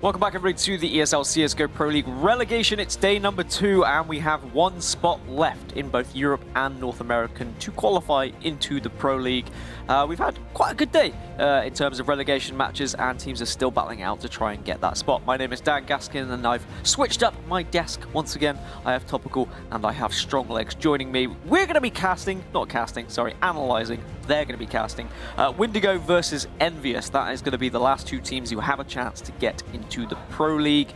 Welcome back, everybody, to the ESL CSGO Pro League Relegation. It's day number 2, and we have one spot left in both Europe and North American to qualify into the Pro League. We've had quite a good day in terms of relegation matches, and teams are still battling out to try and get that spot. My name is Dan Gaskin, and I've switched up my desk once again. I have Topical, and I have Strong Legs joining me. We're going to be analysing. They're going to be casting Windigo versus EnVyUs. That is going to be the last two teams who have a chance to get into the Pro League.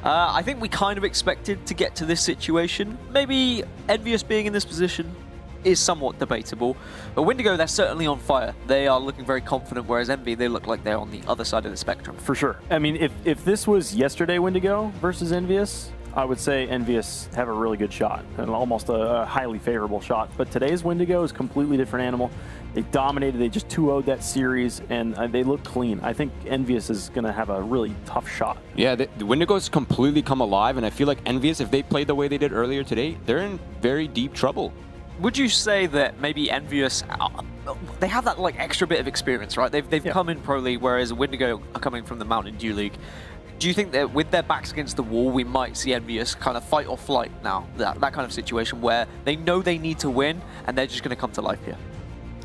I think we kind of expected to get to this situation. Maybe EnVyUs being in this position is somewhat debatable, but Windigo, they're certainly on fire. They are looking very confident, whereas Envy, they look like they're on the other side of the spectrum. For sure. I mean, if this was yesterday Windigo versus EnVyUs, I would say EnVyUs have a really good shot, and almost a highly favorable shot. But today's Windigo is a completely different animal. They dominated, they just 2-0'd that series, and they look clean. I think EnVyUs is going to have a really tough shot. Yeah, the Windigo's completely come alive, and I feel like EnVyUs, if they played the way they did earlier today, they're in very deep trouble. Would you say that maybe EnVyUs, they have that like extra bit of experience, right? They've come in Pro League, whereas Windigo are coming from the Mountain Dew League. Do you think that with their backs against the wall, we might see EnVyUs kind of fight or flight now? That kind of situation where they know they need to win, and they're just going to come to life here.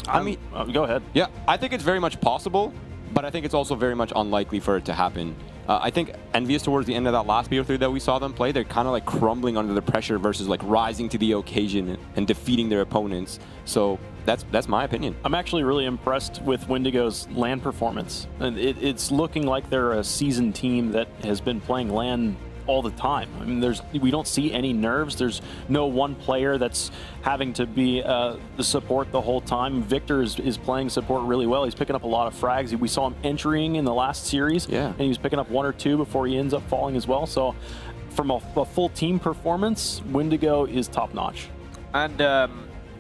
I mean, go ahead. Yeah, I think it's very much possible, but I think it's also very much unlikely for it to happen. I think EnVyUs, towards the end of that last BO3 that we saw them play, they're kind of like crumbling under the pressure versus like rising to the occasion and defeating their opponents. So that's my opinion. I'm actually really impressed with Windigo's LAN performance. And it's looking like they're a seasoned team that has been playing LAN all the time. I mean, we don't see any nerves. There's no one player that's having to be the support the whole time. Victor is playing support really well. He's picking up a lot of frags. We saw him entering in the last series, and he was picking up 1 or 2 before he ends up falling as well. So from a full team performance, Windigo is top notch. And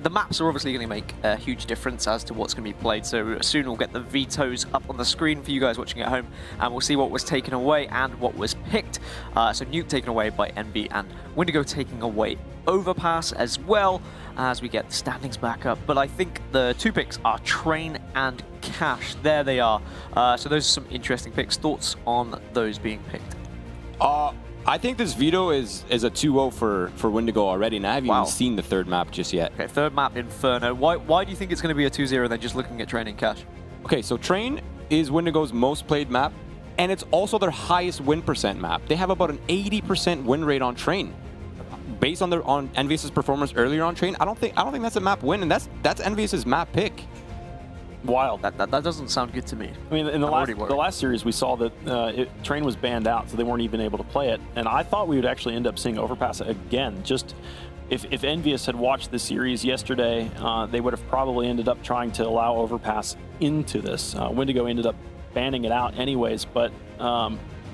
the maps are obviously going to make a huge difference as to what's going to be played. So soon we'll get the vetoes up on the screen for you guys watching at home, and we'll see what was taken away and what was picked. So Nuke taken away by Envy, and Windigo taking away Overpass as well, as we get the standings back up. But I think the 2 picks are Train and Cash. There they are. So those are some interesting picks. Thoughts on those being picked? I think this veto is a 2-0 for Windigo already, and I haven't even seen the 3rd map just yet. Okay, 3rd map, Inferno. Why do you think it's going to be a 2-0 then, just looking at Train and Cash? Okay, so Train is Windigo's most played map, and it's also their highest win % map. They have about an 80% win rate on Train. Based on EnVyUs' performance earlier on Train, I don't think that's a map win, and that's EnVyUs' map pick. Wild. That doesn't sound good to me. I mean, in the last series, we saw that Train was banned out, so they weren't even able to play it. And I thought we would actually end up seeing Overpass again. Just if EnVyUs had watched the series yesterday, they would have probably ended up trying to allow Overpass into this. Windigo ended up banning it out anyways, but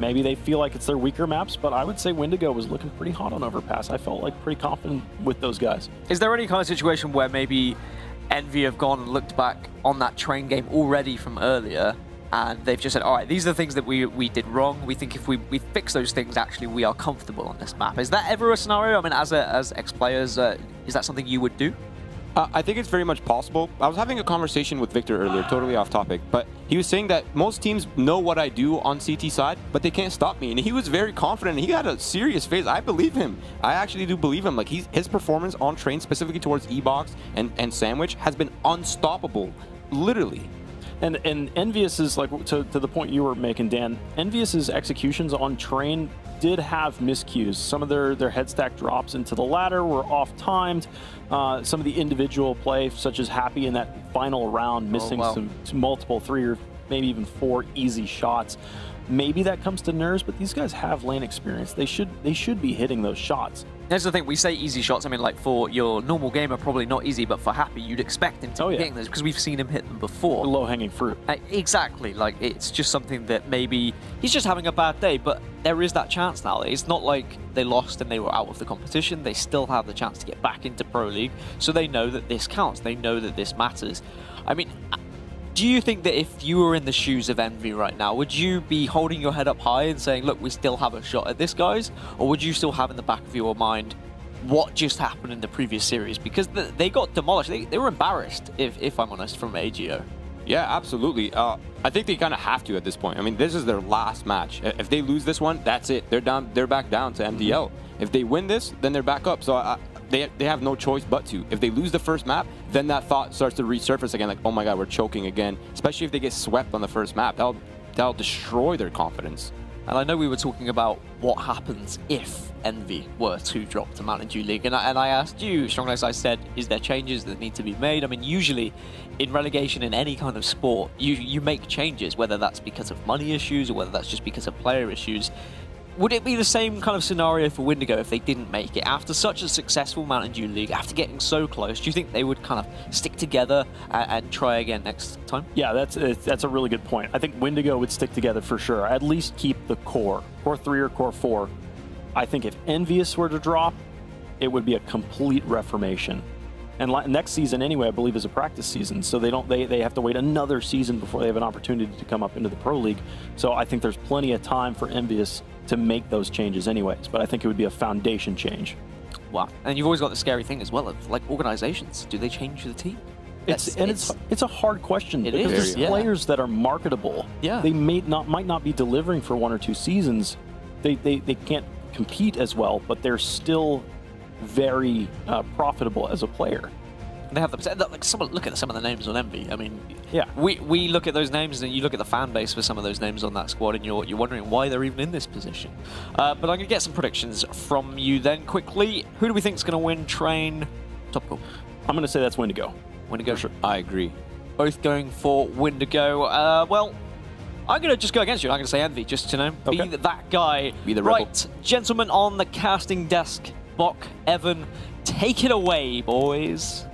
maybe they feel like it's their weaker maps. But I would say Windigo was looking pretty hot on Overpass. I felt like pretty confident with those guys. Is there any kind of situation where maybe Envy have gone and looked back on that Train game already from earlier, and they've just said, all right, these are the things that we did wrong. We think if we fix those things, actually, we are comfortable on this map. Is that ever a scenario? I mean, as ex-players, is that something you would do? I think it's very much possible. I was having a conversation with Victor earlier, totally off topic, but he was saying that most teams know what I do on CT side, but they can't stop me. And he was very confident. He had a serious phase. I believe him. I actually do believe him. Like his performance on Train, specifically towards E-Box and Sandwich, has been unstoppable, literally. And EnVyUs is, like, to the point you were making, Dan, EnVyUs' executions on Train did have miscues. Some of their head stack drops into the ladder were off-timed. Some of the individual play, such as Happy in that final round, missing some multiple 3 or maybe even 4 easy shots. Maybe that comes to nerves, but these guys have lane experience. They should be hitting those shots. Here's the thing, we say easy shots. I mean, like, for your normal gamer, probably not easy, but for Happy, you'd expect him to be hitting those because we've seen him hit them before. Low-hanging fruit. Exactly. Like, it's just something that maybe he's just having a bad day, but there is that chance now. It's not like they lost and they were out of the competition. They still have the chance to get back into Pro League, so they know that this counts. They know that this matters. I mean, do you think that if you were in the shoes of Envy right now, would you be holding your head up high and saying, look, we still have a shot at this, guys? Or would you still have in the back of your mind what just happened in the previous series? Because they got demolished. They were embarrassed, if I'm honest, from AGO. Yeah, absolutely. I think they kind of have to at this point. I mean, this is their last match. If they lose this one, that's it. They're down. They're back down to MDL. If they win this, then they're back up. So they have no choice but to. If they lose the first map, then that thought starts to resurface again. Like, oh my God, we're choking again. Especially if they get swept on the first map, that'll destroy their confidence. And I know we were talking about what happens if Envy were to drop to Mountain Dew League. And I asked you, Stronglegs, I said, is there changes that need to be made? I mean, usually in relegation in any kind of sport, you make changes, whether that's because of money issues or whether that's just because of player issues. Would it be the same kind of scenario for Windigo if they didn't make it? After such a successful Mountain Dew League, after getting so close, do you think they would kind of stick together and try again next time? Yeah, that's a really good point. I think Windigo would stick together for sure. At least keep the core 3 or core 4. I think if EnVyUs were to drop, it would be a complete reformation. And next season, anyway, I believe is a practice season, so they have to wait another season before they have an opportunity to come up into the Pro League. So I think there's plenty of time for EnVyUs to make those changes anyways, but I think it would be a foundation change. Wow. And you've always got the scary thing as well of, like, organizations. Do they change the team? It's a hard question. It because is, there's players that are marketable. Yeah. They might not be delivering for 1 or 2 seasons. They can't compete as well, but they're still very profitable as a player. They have the like look at some of the names on Envy. I mean, yeah, we look at those names and you look at the fan base for some of those names on that squad, and you're wondering why they're even in this position. But I'm gonna get some predictions from you then quickly. Who do we think is gonna win Train? Topical. I'm gonna say that's Windigo. Windigo. For sure. I agree. Both going for Windigo. Well, I'm going to just go against you. I'm going to say Envy, just to be that guy. Be the rebel. Right, gentlemen on the casting desk, Bok, Evan, take it away, boys.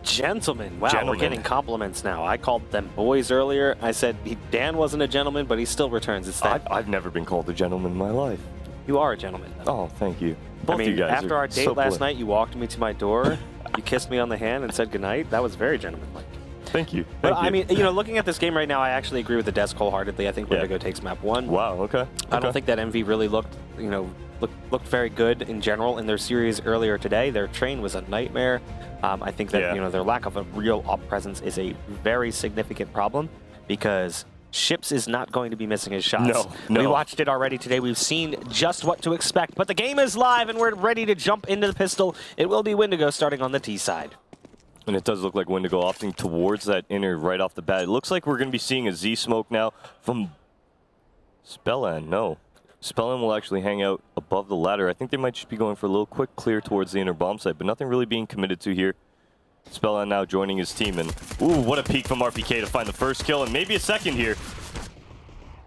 Gentlemen. Wow, we're getting compliments now. I called them boys earlier. I said Dan wasn't a gentleman, but he still returns. It's that. I've never been called a gentleman in my life. You are a gentleman. Oh, thank you. Both I mean, you guys after our date so last night, you walked me to my door, you kissed me on the hand and said goodnight. That was very gentlemanlike. Thank you. But I mean, you know, looking at this game right now, I actually agree with the desk wholeheartedly. I think Windigo takes map 1. Wow, okay. I don't think that Envy really looked very good in general in their series earlier today. Their train was a nightmare. I think that you know, their lack of a real op presence is a very significant problem, because Ships is not going to be missing his shots. No. We watched it already today. We've seen just what to expect. But the game is live, and we're ready to jump into the pistol. It will be Windigo starting on the T side. And it does look like Windigo opting towards that inner right off the bat. It looks like we're going to be seeing a Z smoke now from Spellan. No. Spellan will actually hang out above the ladder. I think they might just be going for a little quick clear towards the inner bomb site, but nothing really being committed to here. Spellan now joining his team, and ooh, what a peek from RPK to find the first kill, and maybe a second here.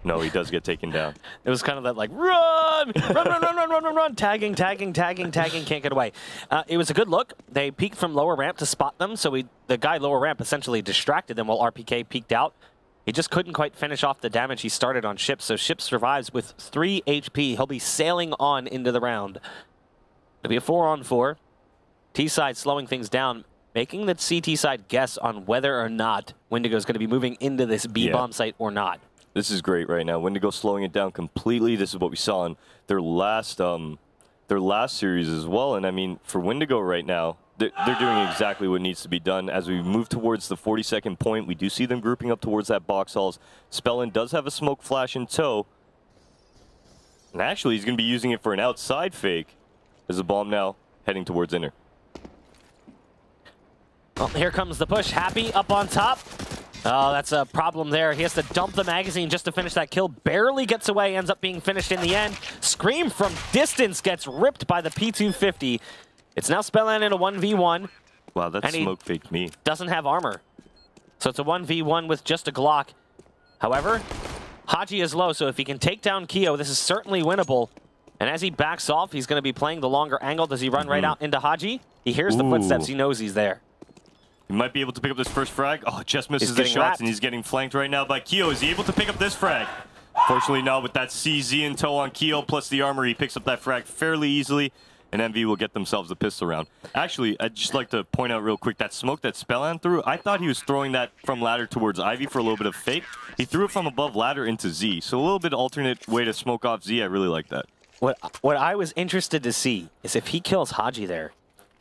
No, he does get taken down. It was kind of that, like, run, tagging, can't get away. It was a good look. They peeked from lower ramp to spot them, so the guy lower ramp essentially distracted them while RPK peeked out. He just couldn't quite finish off the damage he started on Ships, so Ships survives with 3 HP. He'll be sailing on into the round. It'll be a 4-on-4. T-side slowing things down, making the CT side guess on whether or not Windigo is going to be moving into this B-bomb site or not. This is great right now. Windigo slowing it down completely. This is what we saw in their last series as well. And I mean, for Windigo right now, they're doing exactly what needs to be done. As we move towards the 40-second point, we do see them grouping up towards that box halls. Spellan does have a smoke flash in tow. And actually, he's going to be using it for an outside fake as the bomb now heading towards inner. Well, here comes the push. Happy up on top. Oh, that's a problem there. He has to dump the magazine just to finish that kill. Barely gets away, ends up being finished in the end. Scream from distance gets ripped by the P250. It's now Spellan in a 1v1. Wow, that smoke faked me. Doesn't have armor. So it's a 1v1 with just a Glock. However, Haji is low, so if he can take down Keo, this is certainly winnable. And as he backs off, he's going to be playing the longer angle. Does he run right out into Haji? He hears the footsteps. He knows he's there. He might be able to pick up this first frag. Oh, just misses the shots, and he's getting flanked right now by Keo. Is he able to pick up this frag? Fortunately, not with that CZ in tow on Keo, plus the armor. He picks up that frag fairly easily, and Envy will get themselves a pistol round. Actually, I'd just like to point out real quick, that smoke that Spellan threw, I thought he was throwing that from ladder towards Ivy for a little bit of fake. He threw it from above ladder into Z, so a little bit alternate way to smoke off Z. I really like that. What I was interested to see is if he kills Haji there,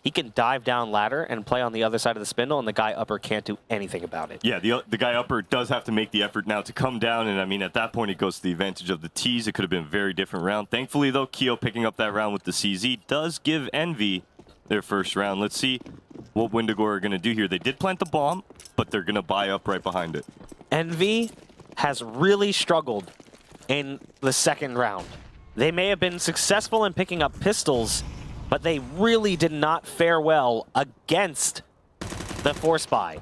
he can dive down ladder and play on the other side of the spindle, and the guy upper can't do anything about it. Yeah, the guy upper does have to make the effort now to come down, and I mean, at that point, it goes to the advantage of the T's. It could have been a very different round. Thankfully, though, Keo picking up that round with the CZ does give EnVy their first round. Let's see what Windigo are going to do here. They did plant the bomb, but they're going to buy up right behind it. EnVy has really struggled in the second round. They may have been successful in picking up pistols, but they really did not fare well against the force buy.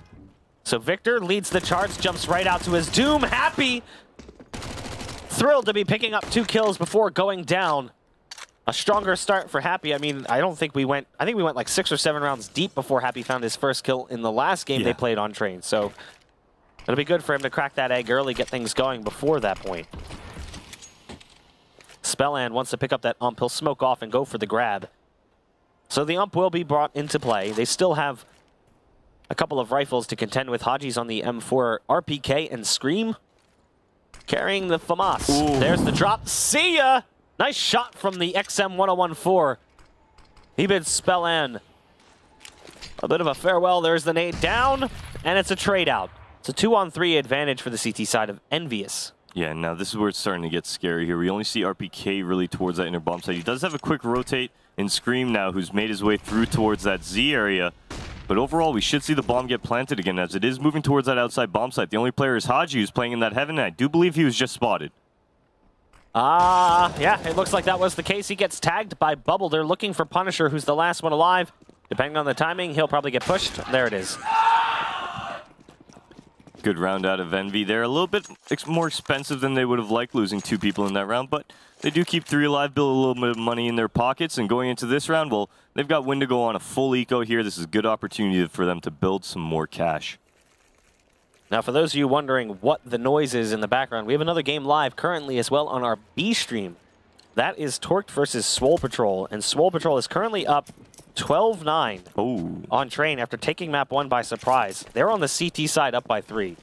So Victor leads the charge, jumps right out to his doom. Happy, thrilled to be picking up 2 kills before going down. A stronger start for Happy. I mean, I think we went like 6 or 7 rounds deep before Happy found his first kill in the last game they played on Train. So it'll be good for him to crack that egg early, get things going before that point. Spelland wants to pick up that ump. He'll smoke off and go for the grab. So the ump will be brought into play. They still have a couple of rifles to contend with. Haji's on the M4, RPK and Scream carrying the FAMAS. Ooh. There's the drop. See ya! Nice shot from the XM1014. He bids Spelland a bit of a farewell. There's the nade down, and it's a trade out. It's a 2-on-3 advantage for the CT side of EnVyUs. Yeah, now this is where it's starting to get scary here. We only see RPK really towards that inner bomb site. He does have a quick rotate in Scream now, who's made his way through towards that Z area. But overall, we should see the bomb get planted again, as it is moving towards that outside bomb site. The only player is Haji, who's playing in that heaven, and I do believe he was just spotted. Yeah, it looks like that was the case. He gets tagged by Bubble. They're looking for Punisher, who's the last one alive. Depending on the timing, he'll probably get pushed. There it is. Good round out of EnVy. They're a little bit more expensive than they would have liked, losing 2 people in that round, but they do keep 3 alive, build a little bit of money in their pockets, and going into this round, well, they've got Windigo on a full eco here. This is a good opportunity for them to build some more cash. Now, for those of you wondering what the noise is in the background, we have another game live currently as well on our B stream. That is Torqued versus Swole Patrol, and Swole Patrol is currently up 12-9 on Train after taking map 1 by surprise. They're on the CT side up by 3.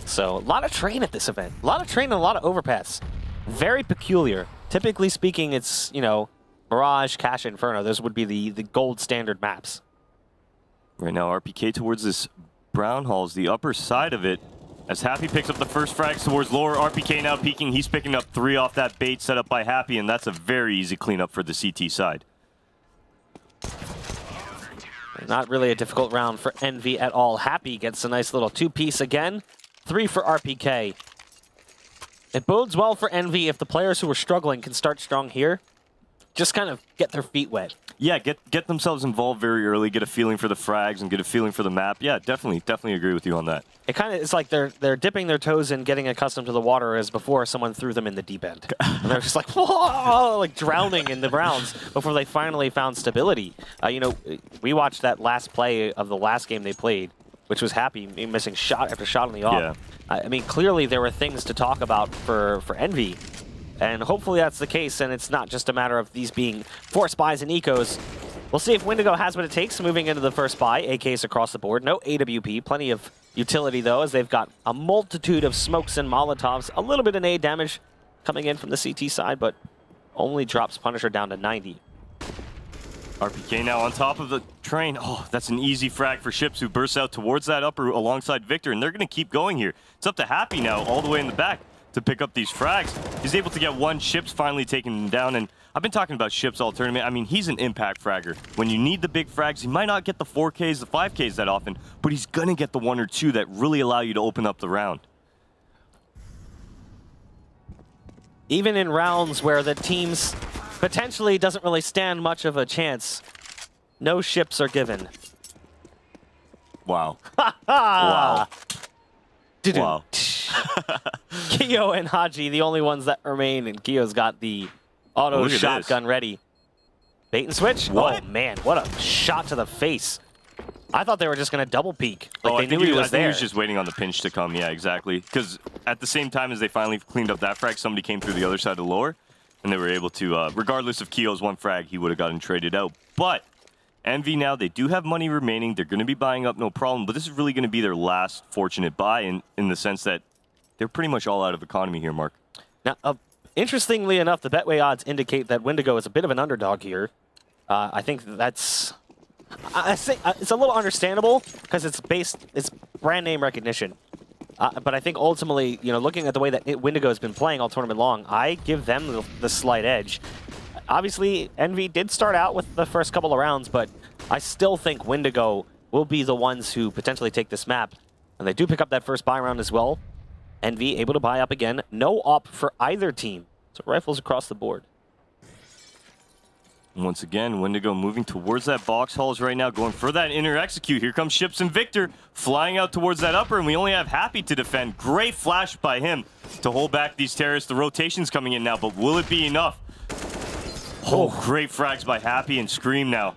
So a lot of Train at this event. A lot of Train and a lot of overpass. Very peculiar. Typically speaking, it's, you know, Mirage, Cash, Inferno. Those would be the gold standard maps. Right now, RPK towards this Brown Hall's the upper side of it. As Happy picks up the first frags towards lower, RPK now peeking. He's picking up 3 off that bait set up by Happy, and that's a very easy cleanup for the CT side. Not really a difficult round for EnVy at all. Happy gets a nice little 2-piece again. 3 for RPK. It bodes well for EnVy if the players who are struggling can start strong here. Just kind of get their feet wet. Yeah, get themselves involved very early, get a feeling for the frags and get a feeling for the map. Yeah, definitely agree with you on that. It's like they're dipping their toes in, getting accustomed to the water as before someone threw them in the deep end. And they're just like, whoa, like drowning in the browns before they finally found stability. You know, we watched that last play of the last game they played, which was Happy missing shot after shot on the off. Yeah. I mean, clearly there were things to talk about for EnVy. And hopefully that's the case, and it's not just a matter of these being force buys and ecos. We'll see if Windigo has what it takes moving into the first buy. AKs across the board. No AWP. Plenty of utility, though, as they've got a multitude of smokes and Molotovs. A little bit of nade damage coming in from the CT side, but only drops Punisher down to 90. RPK now on top of the Train. Oh, that's an easy frag for Ships, who bursts out towards that upper alongside Victor, and they're going to keep going here. It's up to Happy now, all the way in the back, to pick up these frags. He's able to get 1. Ships finally taking him down, and I've been talking about Ships all tournament. I mean, he's an impact fragger. When you need the big frags, he might not get the 4Ks, the 5Ks that often, but he's gonna get the 1 or 2 that really allow you to open up the round. Even in rounds where the teams potentially doesn't really stand much of a chance, no ships are given. Wow. Wow. Wow. Keo and Haji, the only ones that remain, and Keo's got the auto shotgun ready. Bait and switch? What? Oh man, what a shot to the face. I thought they were just going to double peek. Like I they knew he was there. He was just waiting on the pinch to come. Yeah, exactly. Because at the same time as they finally cleaned up that frag, somebody came through the other side of the lower, and they were able to, regardless of Keo's 1 frag, he would have gotten traded out. But EnVy now, they do have money remaining. They're going to be buying up, no problem. But this is really going to be their last fortunate buy in the sense that they're pretty much all out of economy here, Mark. Now, interestingly enough, the Betway odds indicate that Windigo is a bit of an underdog here. I think that's I think it's a little understandable because it's brand name recognition. But I think ultimately, you know, looking at the way that Windigo has been playing all tournament long, I give them the slight edge. Obviously, Envy did start out with the first couple of rounds, but I still think Windigo will be the ones who potentially take this map. And they do pick up that first buy round as well. Envy able to buy up again. No op for either team. So rifles across the board. Once again, Windigo moving towards that box halls right now, going for that inner execute. Here comes Ships and Victor flying out towards that upper, and we only have Happy to defend. Great flash by him to hold back these terrorists. The rotation's coming in now, but will it be enough? Oh, great frags by Happy and Scream now.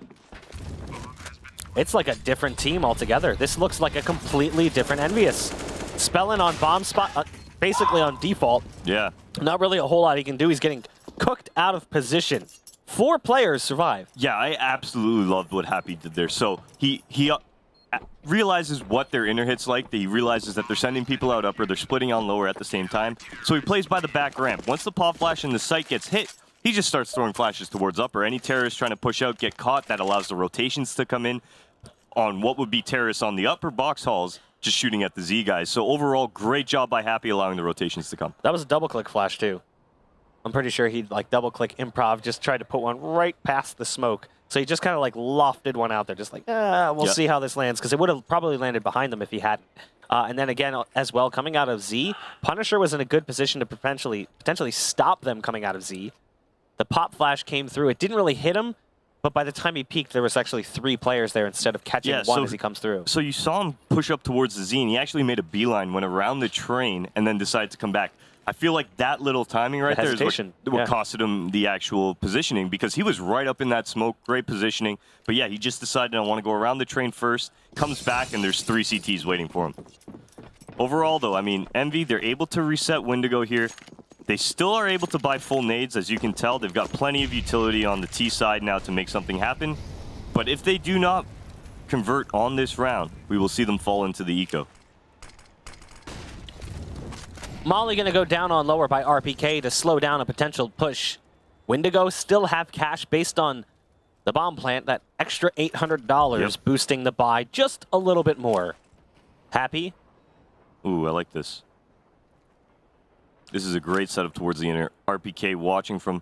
It's like a different team altogether. This looks like a completely different EnVyUs. Spellin on bomb spot, basically on default. Yeah. Not really a whole lot he can do. He's getting cooked out of position. 4 players survive. Yeah, I absolutely loved what Happy did there. So he realizes what their inner hit's like. He realizes that they're sending people out upper, they're splitting on lower at the same time. So he plays by the back ramp. Once the pop flash and the sight gets hit, he just starts throwing flashes towards upper. Any terrorists trying to push out get caught. That allows the rotations to come in on what would be terrorists on the upper box halls, just shooting at the Z guys. So overall, great job by Happy allowing the rotations to come. That was a double-click flash, too. I'm pretty sure he'd like double-click improv, just tried to put one right past the smoke. So he just kind of like lofted one out there, just like, we'll see how this lands, because it would have probably landed behind them if he hadn't. And then again, as well, coming out of Z, Punisher was in a good position to potentially stop them coming out of Z. The pop flash came through. It didn't really hit him, but by the time he peaked, there was actually 3 players there instead of catching one as he comes through. So you saw him push up towards the Z, and he actually made a beeline, went around the train, and then decided to come back. I feel like that little timing right there is what costed him the actual positioning, because he was right up in that smoke, great positioning. But yeah, he just decided I want to go around the train first, comes back, and there's 3 CTs waiting for him. Overall, though, I mean, Envy, they're able to reset Windigo here. They still are able to buy full nades, as you can tell. They've got plenty of utility on the T side now to make something happen. But if they do not convert on this round, we will see them fall into the eco. Molly going to go down on lower by RPK to slow down a potential push. Windigo still have cash based on the bomb plant, that extra $800 boosting the buy just a little bit more. Happy? Ooh, I like this. This is a great setup towards the inner. RPK watching from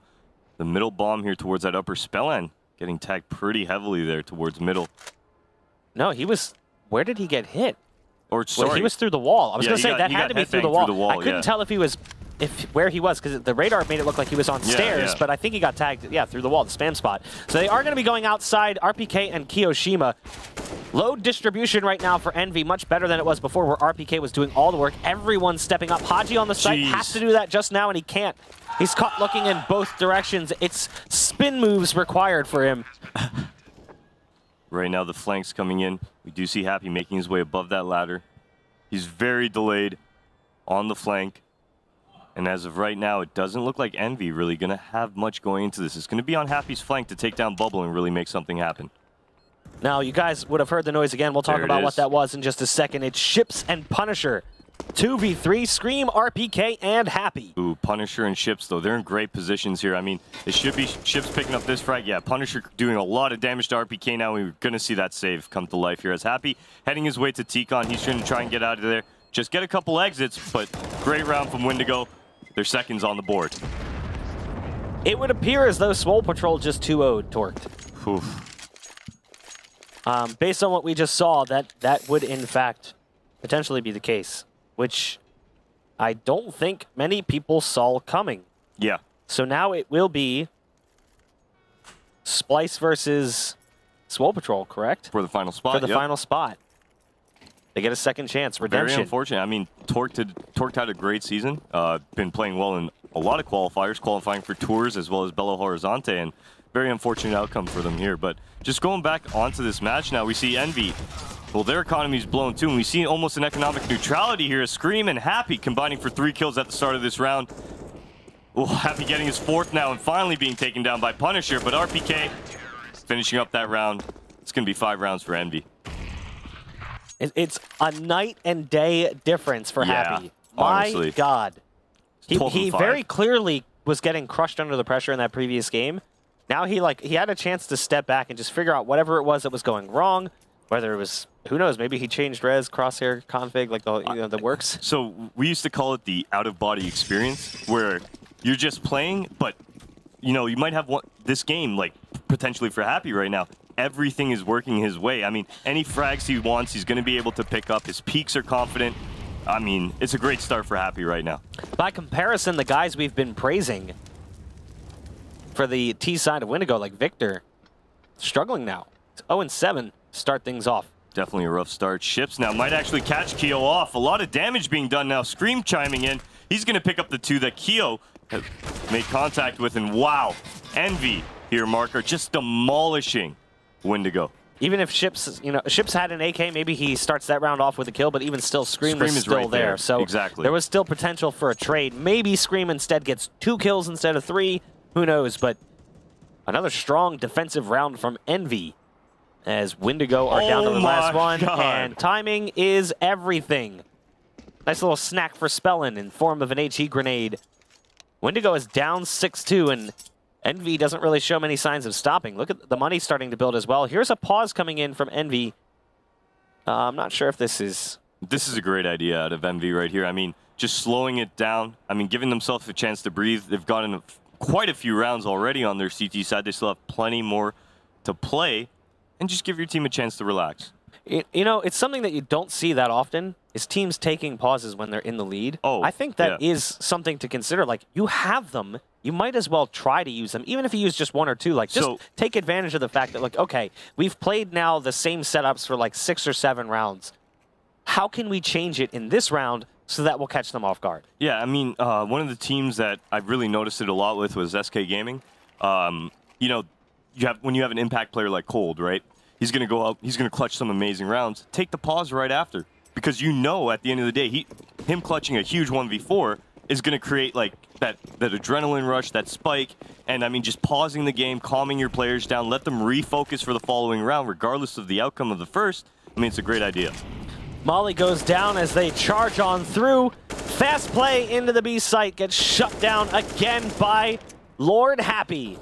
the middle bomb here towards that upper. Spellan getting tagged pretty heavily there towards middle. No, he was... Where did he get hit? Or sorry, well, he was through the wall. I was going to say that had to be through the wall. I couldn't tell if he was, where he was, because the radar made it look like he was on stairs. But I think he got tagged, through the wall, the spam spot. So they are going to be going outside. RPK and Kiyoshima. Load distribution right now for Envy, much better than it was before, where RPK was doing all the work. Everyone's stepping up. Haji on the site has to do that just now, and he can't. He's caught looking in both directions. It's spin moves required for him. Right now, the flanks coming in. We do see Happy making his way above that ladder. He's very delayed on the flank. And as of right now, it doesn't look like Envy really going to have much going into this. It's going to be on Happy's flank to take down Bubble and really make something happen. Now, you guys would have heard the noise again. We'll talk about what that was in just a second. It's Ships and Punisher. 2v3, Scream, RPK, and Happy. Ooh, Punisher and Ships, though, they're in great positions here. I mean, it should be Ships picking up this frag. Yeah, Punisher doing a lot of damage to RPK now. We're going to see that save come to life here as Happy heading his way to T-Con. He's trying to try and get out of there. Just get a couple exits, but great round from Windigo. They're seconds on the board. It would appear as though Swole Patrol just 2-0'd Torqued. Oof. Based on what we just saw, that would, in fact, potentially be the case, which I don't think many people saw coming. Yeah. So now it will be Splice versus Swole Patrol, correct? For the final spot. For the final spot. They get a second chance. Redemption. Very unfortunate. I mean, Torqued had a great season. Been playing well in a lot of qualifiers, qualifying for tours as well as Belo Horizonte, and very unfortunate outcome for them here. But just going back onto this match now, we see Envy. Well, their economy's blown too, and we see almost an economic neutrality here. Scream and Happy combining for 3 kills at the start of this round. Oh, Happy getting his 4th now and finally being taken down by Punisher, but RPK finishing up that round. It's going to be 5 rounds for Envy. It's a night and day difference for Happy. Honestly. My God. He very clearly was getting crushed under the pressure in that previous game. Now he had a chance to step back and just figure out whatever it was that was going wrong, whether it was, who knows, maybe he changed res, crosshair, config, like the works. So we used to call it the out-of-body experience, where you're just playing, but you know, you might have this game like potentially for Happy right now. Everything is working his way. I mean, any frags he wants, he's going to be able to pick up. His peaks are confident. I mean, it's a great start for Happy right now. By comparison, the guys we've been praising for the T side of Windigo, like Victor, struggling now. It's 0-7 to start things off. Definitely a rough start. Ships now might actually catch Keo off. A lot of damage being done now. Scream chiming in. He's going to pick up the 2 that Keo made contact with, and wow, Envy here, Marker, just demolishing Windigo. Even if Ships, Ships had an AK, maybe he starts that round off with a kill, but even still, Scream is still right there. So exactly. There was still potential for a trade. Maybe Scream instead gets 2 kills instead of 3. Who knows? But another strong defensive round from Envy, as Windigo are down to the last one, and timing is everything. Nice little snack for Spellin in form of an HE grenade. Windigo is down 6-2, and Envy doesn't really show many signs of stopping. Look at the money starting to build as well. Here's a pause coming in from Envy. I'm not sure if this is... This is a great idea out of Envy right here. I mean, just slowing it down. I mean, giving themselves a chance to breathe. They've gotten quite a few rounds already on their CT side. They still have plenty more to play. And just give your team a chance to relax. You know, it's something that you don't see that often, is teams taking pauses when they're in the lead. Oh, I think that is something to consider. Like, you have them. You might as well try to use them, even if you use just 1 or 2. Like, just take advantage of the fact that, like, okay, we've played now the same setups for like 6 or 7 rounds. How can we change it in this round so that we'll catch them off guard? Yeah, I mean, one of the teams that I've really noticed it a lot with was SK Gaming. You know, when you have an impact player like Cold, right? He's going to go out, he's going to clutch some amazing rounds. Take the pause right after. Because you know at the end of the day, him clutching a huge 1v4 is going to create like that adrenaline rush, that spike. And I mean, just pausing the game, calming your players down, let them refocus for the following round, regardless of the outcome of the first. I mean, it's a great idea. Molly goes down as they charge on through. Fast play into the B site, gets shut down again by Lord Happy.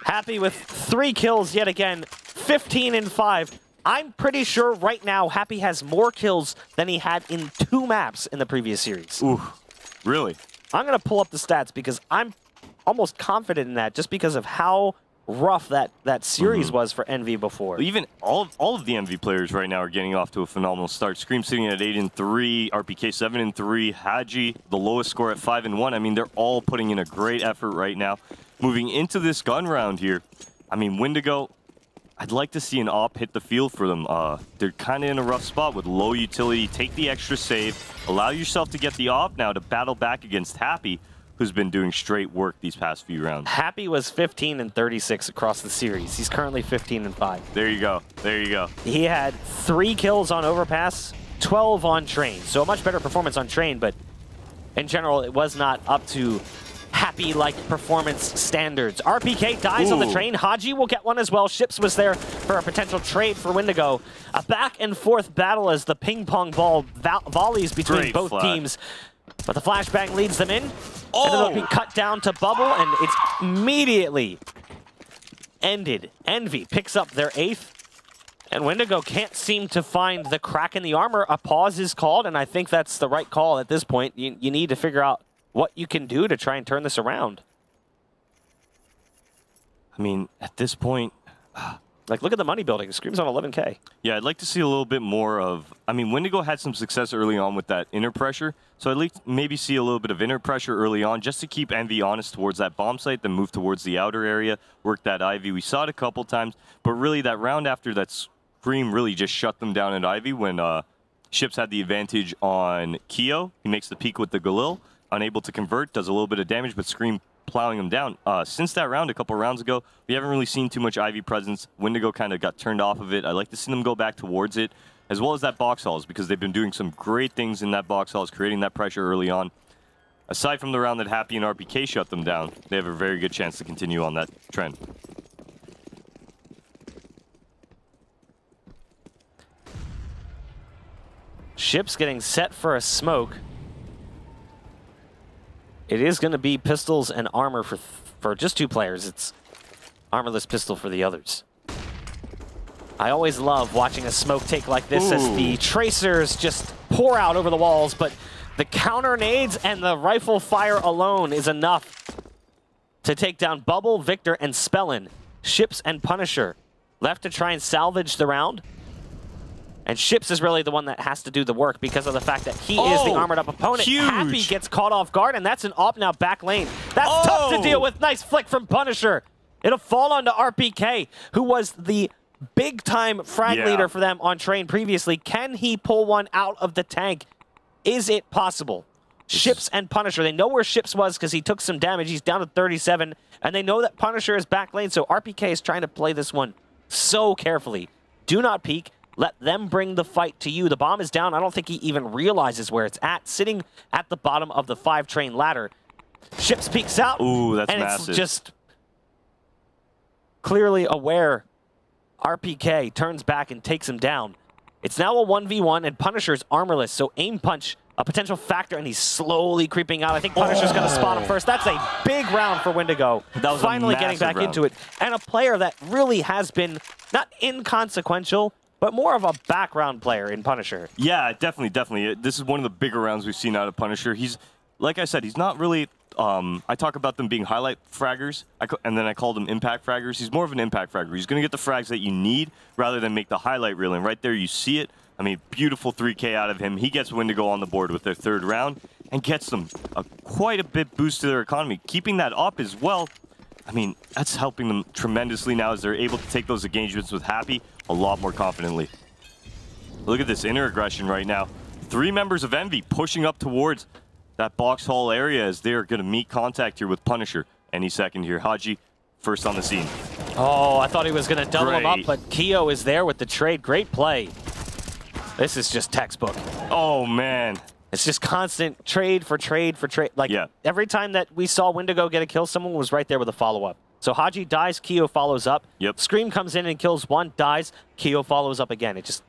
Happy with 3 kills yet again, 15-5. I'm pretty sure right now Happy has more kills than he had in 2 maps in the previous series. Ooh, really? I'm going to pull up the stats because I'm almost confident in that, just because of how rough that series was for Envy before. Even all of the Envy players right now are getting off to a phenomenal start. Scream sitting at 8-3, RPK 7-3, Haji the lowest score at 5-1. I mean, they're all putting in a great effort right now. Moving into this gun round here, I mean, Windigo, I'd like to see an op hit the field for them. They're kind of in a rough spot with low utility. Take the extra save. Allow yourself to get the op now to battle back against Happy, who's been doing straight work these past few rounds. Happy was 15-36 across the series. He's currently 15-5. There you go. There you go. He had 3 kills on Overpass, 12 on Train. So a much better performance on Train, but in general, it was not up to Happy-like performance standards. RPK dies on the Train. Haji will get one as well. Ships was there for a potential trade for Windigo. A back-and-forth battle as the ping-pong ball volleys between both teams. But the flashbang leads them in. And then they'll be cut down to Bubble, and it's immediately ended. Envy picks up their 8th. And Windigo can't seem to find the crack in the armor. A pause is called, and I think that's the right call at this point. You need to figure out what you can do to try and turn this around. I mean, at this point... Like, look at the money building. Scream's on 11K. Yeah, I'd like to see a little bit more of... I mean, Windigo had some success early on with that inner pressure, so I'd like to maybe see a little bit of inner pressure early on just to keep Envy honest towards that bomb site, then move towards the outer area, work that Ivy. We saw it a couple times, but really that round after that Scream really just shut them down at Ivy when Ships had the advantage on Keo. He makes the peak with the Galil, unable to convert, does a little bit of damage, but Scream plowing them down. Since that round, a couple rounds ago, we haven't really seen too much Ivy presence. Windigo kind of got turned off of it. I'd like to see them go back towards it, as well as that box halls, because they've been doing some great things in that box halls, creating that pressure early on. Aside from the round that Happy and RPK shut them down, they have a very good chance to continue on that trend. Ships getting set for a smoke. It is going to be pistols and armor for just 2 players. It's Armorless pistol for the others. I always love watching a smoke take like this as the tracers just pour out over the walls, but the counter nades and the rifle fire alone is enough to take down Bubble, Victor, and Spellin. Ships and Punisher left to try and salvage the round. And Ships is really the one that has to do the work because of the fact that he is the armored up opponent. Huge. Happy gets caught off guard, and that's an op now back lane. That's tough to deal with. Nice flick from Punisher. It'll fall onto RPK, who was the big-time frag leader for them on Train previously. Can he pull one out of the tank? Is it possible? Ships and Punisher. They know where Ships was because he took some damage. He's down to 37, and they know that Punisher is back lane, so RPK is trying to play this one so carefully. Do not peek. Let them bring the fight to you. The bomb is down. I don't think he even realizes where it's at, sitting at the bottom of the 5-train ladder. Ships peeks out. Ooh, that's and massive. It's just clearly aware. RPK turns back and takes him down. It's now a 1v1, and Punisher's armorless, so aim punch, a potential factor, and he's slowly creeping out. I think Punisher's going to spot him first. That's a big round for Windigo. That was finally getting back into it. And a player that really has been not inconsequential, but more of a background player in Punisher. Yeah, definitely. This is one of the bigger rounds we've seen out of Punisher. He's, like I said, he's not really... I talk about them being highlight fraggers, and then I call them impact fraggers. He's more of an impact fragger. He's going to get the frags that you need rather than make the highlight reel. And right there, you see it. I mean, beautiful 3K out of him. He gets Windigo on the board with their third round and gets them quite a bit boost to their economy. Keeping that up as well, I mean, that's helping them tremendously now as they're able to take those engagements with Happy a lot more confidently. Look at this inner aggression right now. 3 members of Envy pushing up towards that box hall area as they're going to meet contact here with Punisher any second here. Haji, first on the scene. Oh, I thought he was going to double him up, but Keo is there with the trade. Great play. This is just textbook. Oh, man. It's just constant trade for trade for trade. Like, every time that we saw Windigo get a kill, someone was right there with a follow-up. So Haji dies, Keo follows up. Yep. Scream comes in and kills one, dies, Keo follows up again. It just...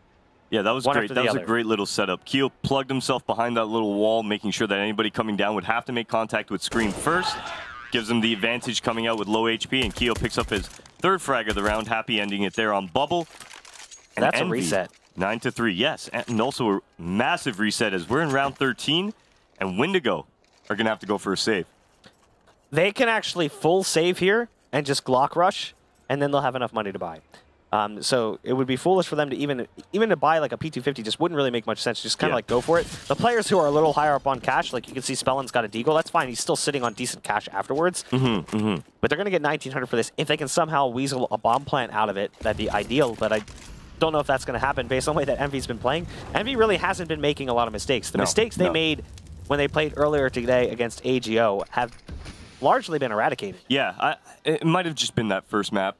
Yeah, that was great. That was a great little setup. Keo plugged himself behind that little wall, making sure that anybody coming down would have to make contact with Scream first. Gives him the advantage coming out with low HP, and Keo picks up his third frag of the round. Happy ending it there on Bubble. And that's Envy, a reset. 9-3, yes. And also a massive reset as we're in round 13, and Windigo are going to have to go for a save. They can actually full save here and just Glock rush, and then they'll have enough money to buy. So it would be foolish for them to even to buy like a P250 just wouldn't really make much sense. Just kind of like go for it. The players who are a little higher up on cash, like you can see Spellin's got a deagle, that's fine. He's still sitting on decent cash afterwards. But they're going to get 1,900 for this. If they can somehow weasel a bomb plant out of it, that'd be ideal. But I don't know if that's going to happen based on the way that Envy's been playing. Envy really hasn't been making a lot of mistakes. The mistakes they made when they played earlier today against AGO have largely been eradicated. Yeah, it might have just been that first map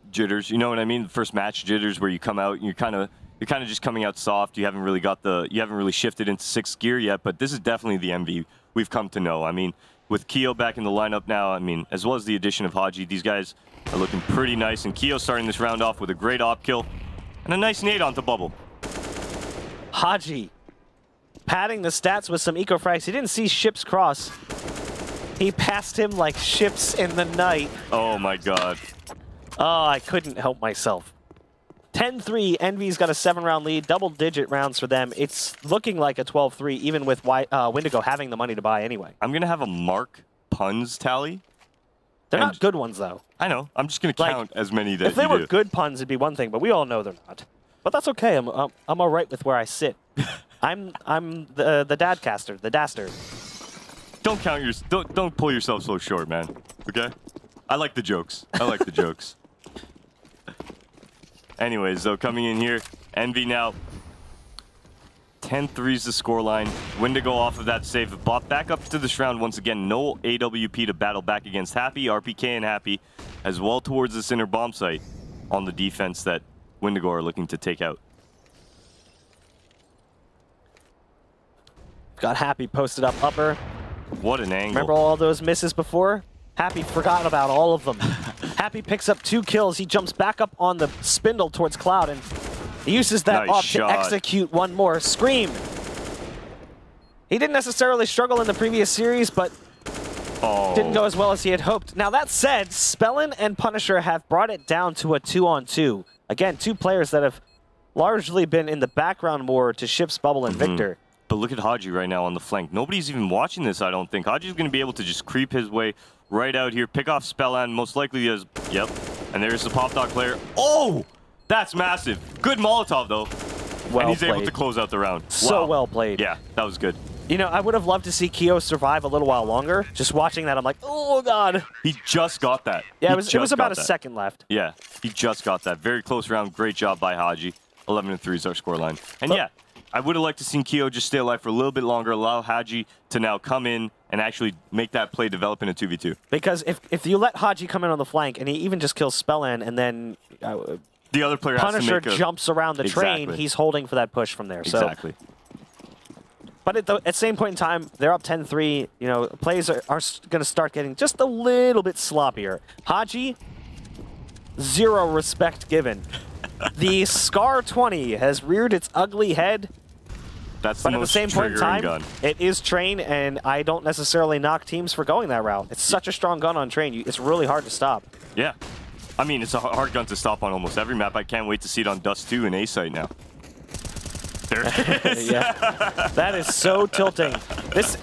jitters, you know what I mean? The first match jitters where you come out and you're kind of just coming out soft. You haven't really shifted into 6th gear yet, but this is definitely the Envy we've come to know. I mean, with Keo back in the lineup now, I mean, as well as the addition of Haji, these guys are looking pretty nice, and Keo starting this round off with a great op kill and a nice nade onto Bubble. Haji padding the stats with some eco frags. He didn't see Ships cross. He passed him like ships in the night. Oh my god. Oh, I couldn't help myself. 10-3, Envy's got a 7-round lead, double-digit rounds for them. It's looking like a 12-3, even with Windigo having the money to buy anyway. I'm going to have a Mark puns tally. They're not good ones, though. I know. I'm just going to count as many that if they were good puns, it'd be one thing, but we all know they're not. But that's okay. I'm all right with where I sit. I'm the dadcaster, the daster. Don't pull yourself so short, man. Okay? I like the jokes. I like the jokes. Anyways, though, coming in here, Envy now 10-3's the scoreline. Windigo off of that save. Bop back up to this round once again. No AWP to battle back against Happy. RPK and Happy as well towards this inner bomb site on the defense that Windigo are looking to take out. Got Happy posted up upper. What an angle. Remember all those misses before? Happy forgot about all of them. Happy picks up 2 kills. He jumps back up on the spindle towards Cloud and he uses that op to execute one more. Scream. He didn't necessarily struggle in the previous series, but Didn't go as well as he had hoped. Now that said, Spellin and Punisher have brought it down to a 2-on-2. Again, two players that have largely been in the background more to Ship's Bubble and Victor. But look at Haji right now on the flank. Nobody's even watching this, I don't think. Haji's going to be able to just creep his way right out here, pick off Spellan, most likely as... Yep. And there's the Pop Dog player. Oh! That's massive. Good Molotov, though. Well and he's able played. to close out the round. So Wow. well played. Yeah, that was good. You know, I would have loved to see Keo survive a little while longer. Just watching that, I'm like, oh, God. He just got that. Yeah, He it was just about got a that. second left. Yeah, he just got that. Very close round. Great job by Haji. 11-3 is our scoreline. And yeah, I would have liked to see Keo just stay alive for a little bit longer, allow Haji to now come in and actually make that play develop in a 2v2. Because if you let Haji come in on the flank and he even just kills Spellan and then The other player has to Punisher make a... jumps around the train, Exactly. he's holding for that push from there. So. Exactly. But at the same point in time, they're up 10-3. You know, plays are going to start getting just a little bit sloppier. Haji, zero respect given. The Scar 20 has reared its ugly head, That's but the at the most same point in triggering time, gun. it is Train, and I don't necessarily knock teams for going that route. It's such a strong gun on Train. It's really hard to stop. Yeah. I mean, it's a hard gun to stop on almost every map. I can't wait to see it on Dust 2 and A-Site now. There it is. Yeah, that is so tilting. This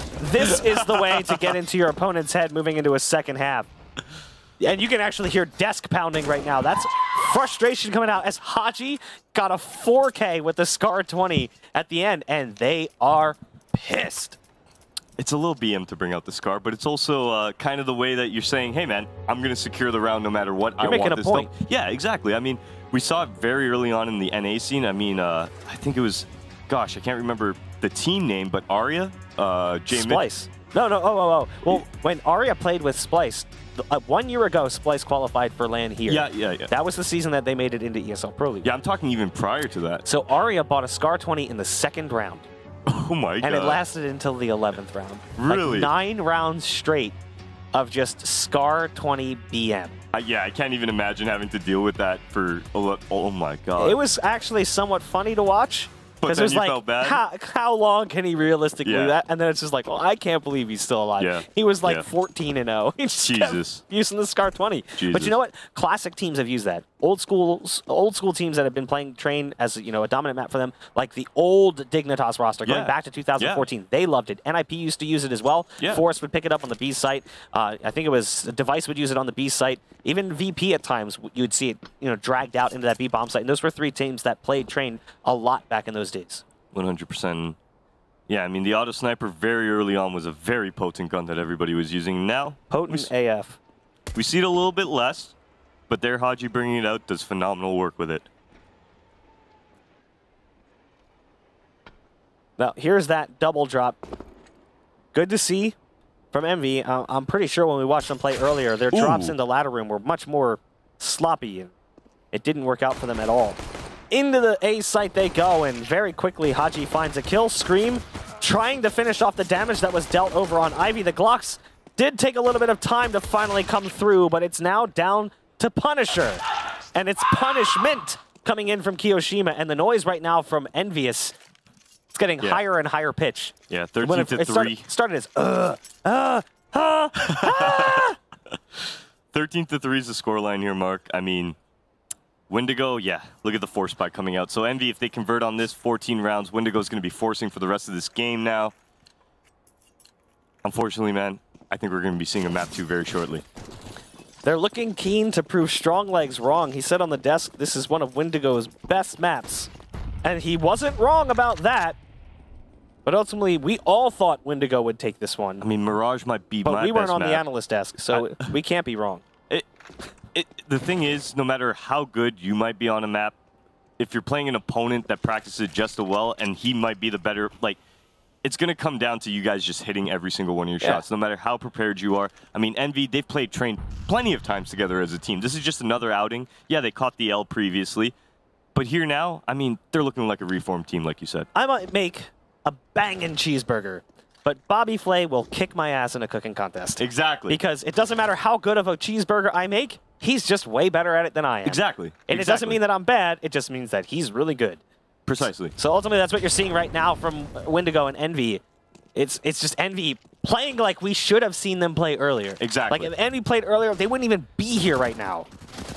is the way to get into your opponent's head moving into a second half. And you can actually hear desk pounding right now. That's frustration coming out as Haji got a 4K with the Scar 20 at the end, and they are pissed. It's a little BM to bring out the Scar, but it's also kind of the way that you're saying, hey, man, I'm going to secure the round no matter what. You're making a point. Yeah, exactly. I mean, we saw it very early on in the NA scene. I mean, I think it was, gosh, I can't remember the team name, but Arya? Splice. No. Well, when Arya played with Splice, 1 year ago, Splice qualified for LAN here. Yeah. That was the season that they made it into ESL Pro League. Yeah, I'm talking even prior to that. So Arya bought a Scar 20 in the second round. Oh my god. And it lasted until the 11th round. Really? Like 9 rounds straight of just Scar 20 BM. Yeah, I can't even imagine having to deal with that for, oh my god. It was actually somewhat funny to watch. But Because then it was you like, felt bad? how long can he realistically do Yeah. that? And then it's just like, well, I can't believe he's still alive. Yeah. He was like Yeah. 14-0. He just kept Jesus. using the Scar 20. But Jesus. you know what? Classic teams have used that. Old school teams that have been playing Train as a dominant map for them, like the old Dignitas roster going Yeah. back to 2014. They loved it. NIP used to use it as well. Yeah. Forrest would pick it up on the B site. I think it was Device would use it on the B site. Even VP at times you'd see it dragged out into that B bomb site. And those were 3 teams that played Train a lot back in those days. 100%. Yeah, I mean, the auto sniper very early on was a very potent gun that everybody was using. Now, Potent AF. we see it a little bit less, but there Haji bringing it out does phenomenal work with it. Now, here's that double drop. Good to see from Envy. I'm pretty sure when we watched them play earlier, their drops in the ladder room were much more sloppy, and it didn't work out for them at all. Into the A site they go, and very quickly Haji finds a kill. Scream trying to finish off the damage that was dealt over on Ivy. The Glocks did take a little bit of time to finally come through, but it's now down to Punisher. And it's punishment coming in from Kiyoshima, and the noise right now from EnVyUs, it's getting higher and higher pitch. Yeah, When 13-3. it started as 13-3 is the scoreline here, Mark. I mean, Windigo, yeah, look at the force spike coming out. So Envy, if they convert on this 14 rounds, Windigo's going to be forcing for the rest of this game now. Unfortunately, man, I think we're going to be seeing a map 2 very shortly. They're looking keen to prove Strong Legs wrong. He said on the desk, this is one of Windigo's best maps. And he wasn't wrong about that. But ultimately, we all thought Windigo would take this one. I mean, Mirage might be my But we weren't best on the map. analyst desk, so we can't be wrong. The thing is, no matter how good you might be on a map, if you're playing an opponent that practices just as well and he might be the better, like, it's going to come down to you guys just hitting every single one of your shots, no matter how prepared you are. I mean, Envy, they've played Train plenty of times together as a team. This is just another outing. Yeah, they caught the L previously. But here now, I mean, they're looking like a reformed team, like you said. I might make a banging cheeseburger, but Bobby Flay will kick my ass in a cooking contest. Exactly. Because it doesn't matter how good of a cheeseburger I make, he's just way better at it than I am. Exactly. And it doesn't mean that I'm bad, it just means that he's really good. Precisely. So ultimately, that's what you're seeing right now from Windigo and Envy. It's just Envy playing like we should have seen them play earlier. Exactly. Like if EnVy played earlier, they wouldn't even be here right now.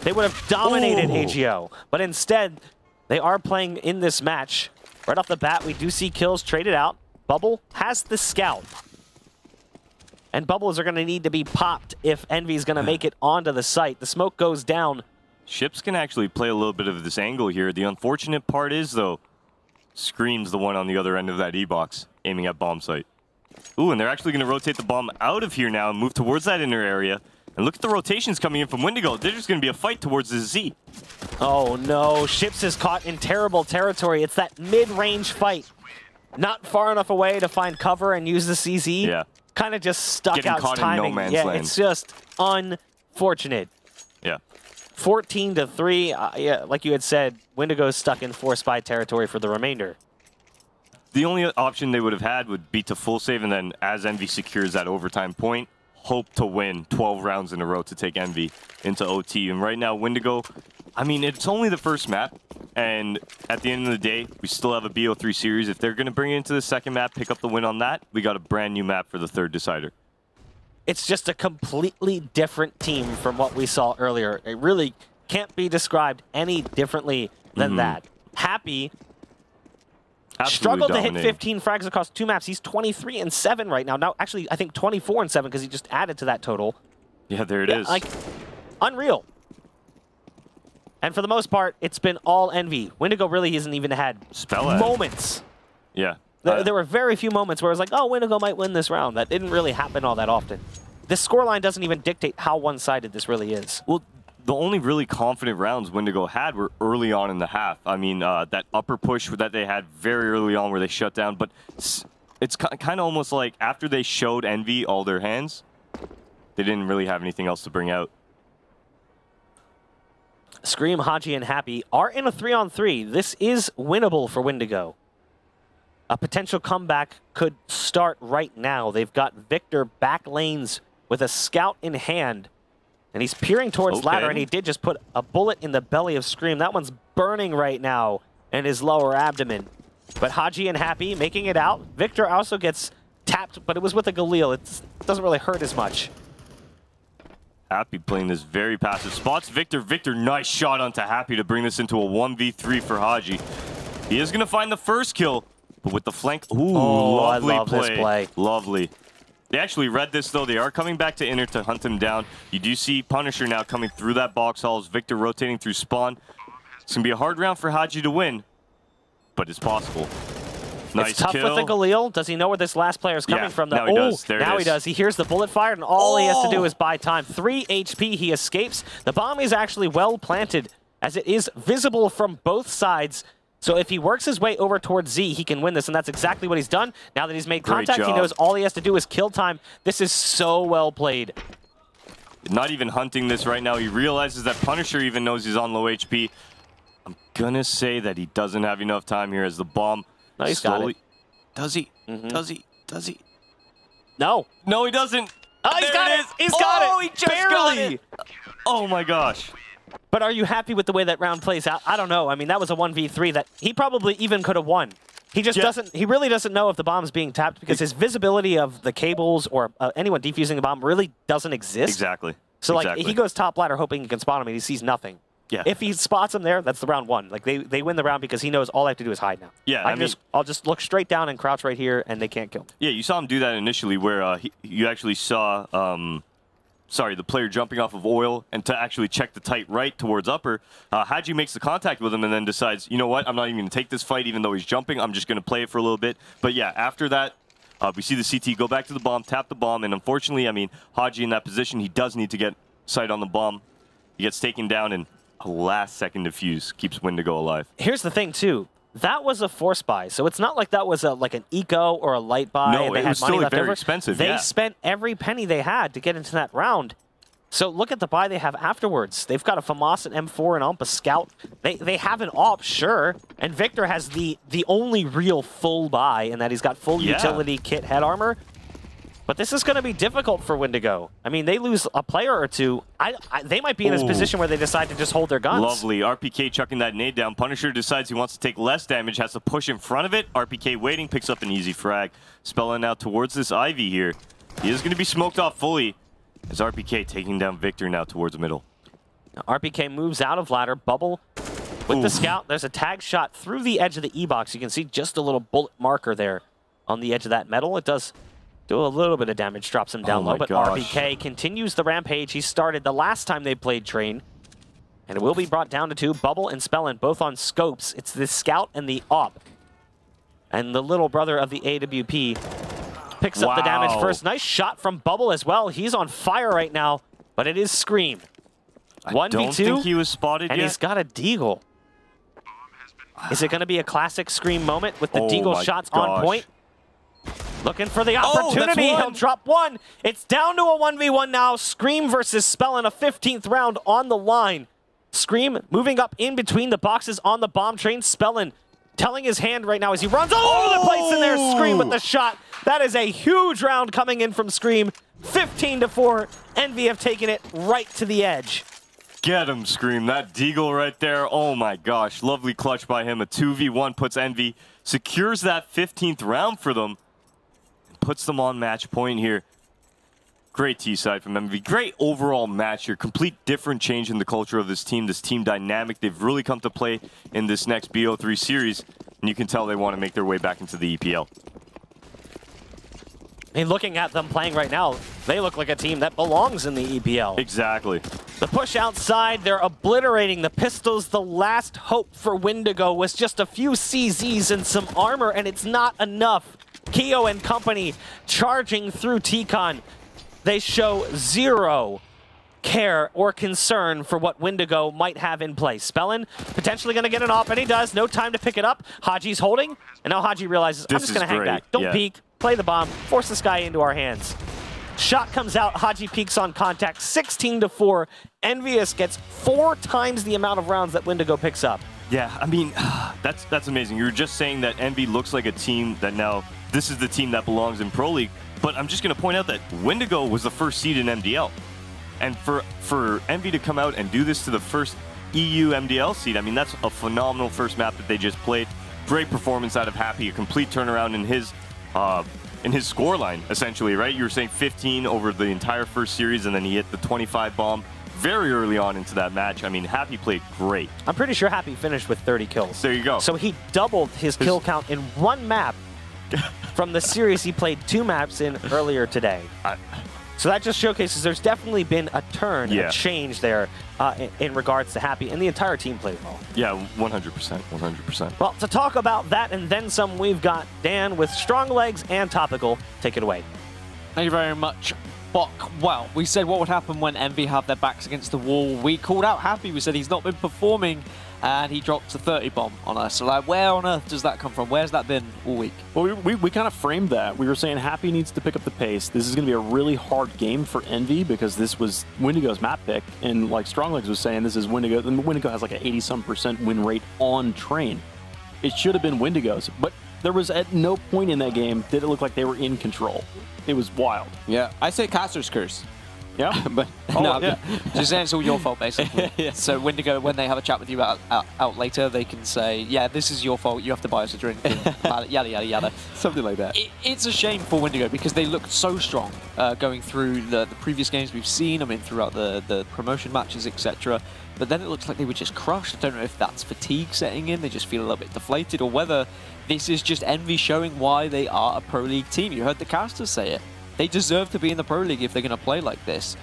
They would have dominated AGO. But instead, they are playing in this match. Right off the bat, we do see kills traded out. Bubble has the scout. And bubbles are going to need to be popped if EnVy is going to make it onto the site. The smoke goes down. Ships can actually play a little bit of this angle here. The unfortunate part is, though, Scream's the one on the other end of that E-box, aiming at bomb site. Ooh, and they're actually going to rotate the bomb out of here now and move towards that inner area. And look at the rotations coming in from Windigo. There's just going to be a fight towards the Z. Oh, no. Ships is caught in terrible territory. It's that mid-range fight. Not far enough away to find cover and use the CZ. Yeah. Kind of just stuck Getting out caught timing. in no man's yeah, land. It's just unfortunate. Yeah. 14-3. Yeah, like you had said, Windigo's stuck in 4-spy territory for the remainder. The only option they would have had would be to full save, and then as EnVy secures that overtime point, hope to win 12 rounds in a row to take EnVy into OT. And right now, Windigo, I mean, it's only the first map, and at the end of the day, we still have a BO3 series. If they're going to bring it into the second map, pick up the win on that, we got a brand new map for the third decider. It's just a completely different team from what we saw earlier. It really can't be described any differently than that. Happy struggled to hit 15 frags across 2 maps. He's 23-7 right now. Now, actually, I think 24-7 because he just added to that total. Yeah, there it is. Like, unreal. And for the most part, it's been all EnVy. Windigo really hasn't even had moments. Yeah. There were very few moments where it was like, oh, Windigo might win this round. That didn't really happen all that often. This scoreline doesn't even dictate how one-sided this really is. Well, the only really confident rounds Windigo had were early on in the half. I mean, that upper push that they had very early on where they shut down, but it's kind of almost like after they showed EnVy all their hands, they didn't really have anything else to bring out. Scream, Haji, and Happy are in a 3-on-3. This is winnable for Windigo. A potential comeback could start right now. They've got Victor back lanes with a scout in hand. And he's peering towards ladder, and he did just put a bullet in the belly of Scream. That one's burning right now in his lower abdomen. But Haji and Happy making it out. Victor also gets tapped, but it was with a Galil. It doesn't really hurt as much. Happy playing this very passive. Spots Victor. Victor, nice shot onto Happy to bring this into a 1v3 for Haji. He is going to find the first kill, but with the flank. Ooh, lovely I love this play. Lovely. They actually read this, though. They are coming back to inner to hunt him down. You do see Punisher now coming through that box hall. Victor rotating through spawn. It's going to be a hard round for Haji to win, but it's possible. Nice it's tough kill. with the Galil. Does he know where this last player is coming from? Now he does. There now it he is. does. He hears the bullet fired, and all he has to do is buy time. 3 HP, he escapes. The bomb is actually well planted, as it is visible from both sides. So if he works his way over towards Z, he can win this, and that's exactly what he's done. Now that he's made contact, he knows all he has to do is kill time. This is so well played. Not even hunting this right now. He realizes that Punisher even knows he's on low HP. I'm going to say that he doesn't have enough time here as the bomb he's got it. Does he? Does he? Does he? No. No, he doesn't. Oh, he's got it. He's got it. Oh, he just got it. Oh, my gosh. But are you happy with the way that round plays out? I don't know. I mean, that was a 1v3 that he probably even could have won. He just doesn't, he really doesn't know if the bomb's being tapped because his visibility of the cables or anyone defusing the bomb really doesn't exist. Exactly. So, like, he goes top ladder hoping he can spot him and he sees nothing. Yeah. If he spots him there, that's the round one. Like, they win the round because he knows all I have to do is hide now. Yeah, I'll just look straight down and crouch right here and they can't kill me. Yeah, you saw him do that initially where you actually saw... the player jumping off of oil and to actually check the tight right towards upper. Haji makes the contact with him and then decides, you know what, I'm not even going to take this fight even though he's jumping. I'm just going to play it for a little bit. But yeah, after that, we see the CT go back to the bomb, tap the bomb, and unfortunately, I mean, Haji in that position, he does need to get sight on the bomb. He gets taken down, and a last-second defuse keeps Windigo alive. Here's the thing, too. That was a force buy, so it's not like that was like an eco or a light buy. No, and they it had was money still left very over. expensive. They spent every penny they had to get into that round. So look at the buy they have afterwards. They've got a FAMAS, an M4, and AMP, a Scout. They have an AWP, sure, and Victor has the only real full buy in that he's got full utility kit head armor. But this is going to be difficult for Windigo. I mean, they lose a player or two. They might be in this position where they decide to just hold their guns. Lovely. RPK chucking that nade down. Punisher decides he wants to take less damage, has to push in front of it. RPK waiting, picks up an easy frag. Spelling out towards this Ivy here. He is going to be smoked off fully as RPK taking down Victor now towards the middle. Now, RPK moves out of ladder. Bubble with the scout. There's a tag shot through the edge of the E-box. You can see just a little bullet marker there on the edge of that metal. It does do a little bit of damage, drops him down low, but RPK continues the rampage he started the last time they played Train. And it will be brought down to 2. Bubble and Spellin both on scopes. It's the scout and the op. And the little brother of the AWP picks up the damage first. Nice shot from Bubble as well. He's on fire right now, but it is Scream. 1v2. I don't think he was spotted and yet. He's got a deagle. Is it going to be a classic Scream moment with the deagle shots on point? Looking for the opportunity. He'll drop one. It's down to a 1v1 now. Scream versus Spellin, a 15th round on the line. Scream moving up in between the boxes on the bomb train. Spellin telling his hand right now as he runs all over the place in there. Scream with the shot. That is a huge round coming in from Scream. 15-4. EnVy have taken it right to the edge. Get him, Scream. That deagle right there. Oh my gosh. Lovely clutch by him. A 2v1 puts EnVy, secures that 15th round for them, and puts them on match point here. Great T-side from EnVy. Great overall match here. Complete different change in the culture of this team dynamic. They've really come to play in this next BO3 series, and you can tell they want to make their way back into the EPL. I mean, looking at them playing right now, they look like a team that belongs in the EPL. Exactly. The push outside, they're obliterating the Pistols. The last hope for Windigo was just a few CZs and some armor, and it's not enough. Keo and company charging through T-Con. They show zero care or concern for what Windigo might have in place. Spellin potentially going to get an off, and he does. No time to pick it up. Haji's holding, and now Haji realizes, I'm just going to hang back. Don't peek. Play the bomb. Force this guy into our hands. Shot comes out. Haji peeks on contact. 16-4. EnVyUs gets 4 times the amount of rounds that Windigo picks up. Yeah, I mean, that's amazing. You were just saying that EnVy looks like a team that now, this is the team that belongs in Pro League. But I'm just going to point out that Windigo was the first seed in MDL. And for EnVy to come out and do this to the first EU MDL seed, I mean, that's a phenomenal first map that they just played. Great performance out of Happy, a complete turnaround in his scoreline, essentially, right? You were saying 15 over the entire first series, and then he hit the 25 bomb very early on into that match. I mean, Happy played great. I'm pretty sure Happy finished with 30 kills. There you go. So he doubled his kill count in 1 map from the series he played 2 maps in earlier today. So that just showcases there's definitely been a turn, a change there in regards to Happy, and the entire team played well. Yeah, 100%, 100%. Well, to talk about that and then some, we've got Dan with Strong Legs and Topical. Take it away. Thank you very much, Bok. Well, we said what would happen when EnVy have their backs against the wall. We called out Happy. We said he's not been performing, and he drops a 30 bomb on us. So, like, where on earth does that come from? Where's that been all week? Well, we kind of framed that. We were saying Happy needs to pick up the pace. This is going to be a really hard game for EnVy because this was Windigo's map pick. And like Stronglegs was saying, this is Windigo. And Windigo has like an 80-some% win rate on Train. It should have been Windigo's. But there was at no point in that game did it look like they were in control. It was wild. Yeah, I say Caster's curse. Yeah, but no, just saying it's all your fault, basically. Yeah. So Windigo, when they have a chat with you out later, they can say, yeah, this is your fault, you have to buy us a drink, yada, yada, yada. Something like that. It's a shame for Windigo because they looked so strong going through the previous games we've seen, I mean, throughout the promotion matches, etc. But then it looks like they were just crushed. I don't know if that's fatigue setting in, they just feel a little bit deflated, or whether this is just EnVy showing why they are a Pro League team. You heard the casters say it. They deserve to be in the Pro League if they're going to play like this.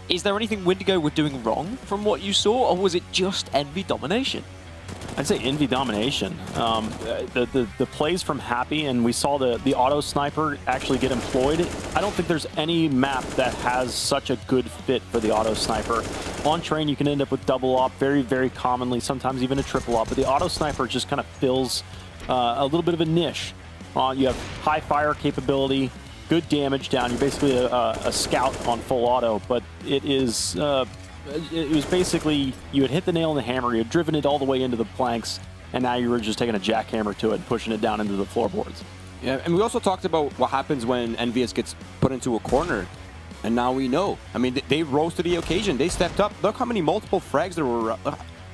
Is there anything Windigo were doing wrong from what you saw, or was it just EnVy domination? I'd say EnVy domination. The plays from Happy, and we saw the auto sniper actually get employed. I don't think there's any map that has such a good fit for the auto sniper. On Train, you can end up with double op very, very commonly, sometimes even a triple op, but the auto sniper just kind of fills a little bit of a niche. You have high fire capability, good damage down. You're basically a scout on full auto, but it is it was basically you had hit the nail on the hammer, you had driven it all the way into the planks, and now you were just taking a jackhammer to it and pushing it down into the floorboards. Yeah, and we also talked about what happens when EnVyUs gets put into a corner, and now we know. I mean, they rose to the occasion. They stepped up. Look how many multiple frags there were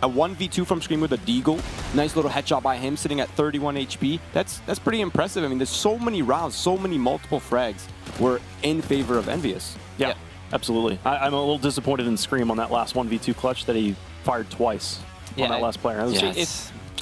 a 1v2 from Scream with a Deagle. Nice little headshot by him, sitting at 31 HP. That's pretty impressive. I mean, there's so many rounds, so many multiple frags were in favor of EnVyUs. Yeah, absolutely. I'm a little disappointed in Scream on that last 1v2 clutch that he fired twice on that last player.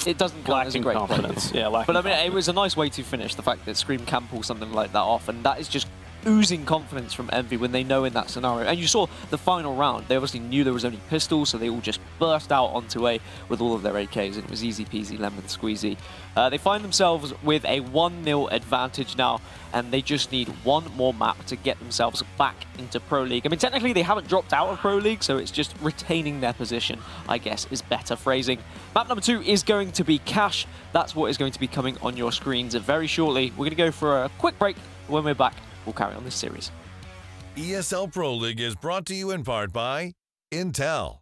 It doesn't count as a great confidence. play. Yeah, but I mean, it was a nice way to finish, the fact that Scream can pull something like that off, and that is just oozing confidence from Envy when they know in that scenario. And you saw the final round, they obviously knew there was only pistols, so they all just burst out onto A with all of their AKs, and it was easy peasy lemon squeezy. They find themselves with a 1-0 advantage now, and they just need one more map to get themselves back into Pro League. I mean, technically they haven't dropped out of Pro League, so it's just retaining their position, I guess, is better phrasing. Map number 2 is going to be Cash. That's what is going to be coming on your screens very shortly. We're going to go for a quick break. When we're back, we'll carry on this series. ESL Pro League is brought to you in part by Intel.